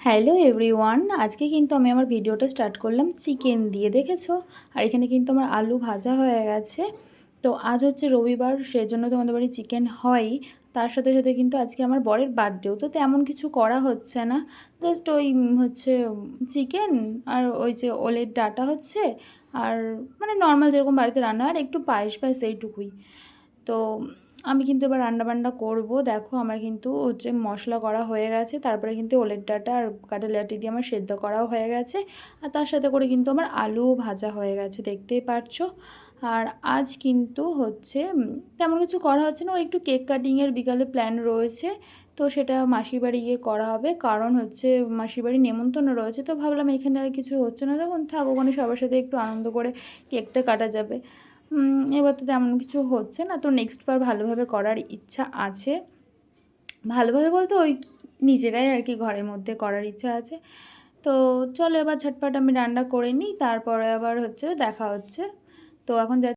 Hello everyone, আজকে কিন্তু আমি আমার ভিডিওটা স্টার্ট করলাম চিকেন দিয়ে, দেখেছো? আর এখানে কিন্তু আমার আলু ভাজা হয়ে গেছে। তো আজ হচ্ছে রবিবার, সেজন্য তো আমাদের বাড়ি চিকেন হয়ই। তার সাথে সাথে কিন্তু আজকে আমার বরের বার্থডেও, তো তেমন কিছু করা হচ্ছে না। জাস্ট ওই হচ্ছে চিকেন আর ওই যে ওলের ডাঁটা হচ্ছে, আর মানে নর্মাল যেরকম বাড়িতে রান্না, আর একটু পায়েস পায়েস এইটুকুই। তো আমি কিন্তু এবার রান্নাবান্না করব। দেখো আমার কিন্তু হচ্ছে মশলা করা হয়ে গেছে, তারপরে কিন্তু ওলের ডাঁটা আর কাঁঠালিয়াটি দিয়ে আমার সেদ্ধ করাও হয়ে গেছে, আর তার সাথে করে কিন্তু আমার আলুও ভাজা হয়ে গেছে, দেখতেই পারছো। আর আজ কিন্তু হচ্ছে তেমন কিছু করা হচ্ছে না, ও একটু কেক কাটিংয়ের বিকালে প্ল্যান রয়েছে। তো সেটা মাসির বাড়ি গিয়ে করা হবে, কারণ হচ্ছে মাসির বাড়ি নেমন্তন্ন রয়েছে। তো ভাবলাম এখানে আর কিছু হচ্ছে না, তখন থাক, ওখানে সবার সাথে একটু আনন্দ করে কেকটা কাটা যাবে। এবার তো তেমন কিছু হচ্ছে না, তো নেক্সট বার ভালোভাবে করার ইচ্ছা আছে। ভালোভাবে বলতে ওই নিজেরাই আর কি ঘরের মধ্যে করার ইচ্ছা আছে। তো চলো এবার ঝটপট আমি রান্না করে নিই, তারপরে আবার হচ্ছে দেখা হচ্ছে। তো এখন